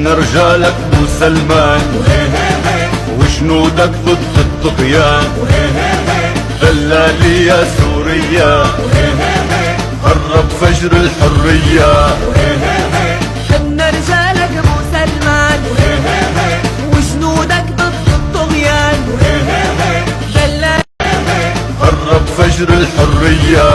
حنا رجالك ابو سلمان، وجنودك ضد الطغيان. دلالي يا سوريا قرب فجر الحرية. حنا رجالك ابو سلمان، وجنودك ضد الطغيان. قرب فجر الحرية.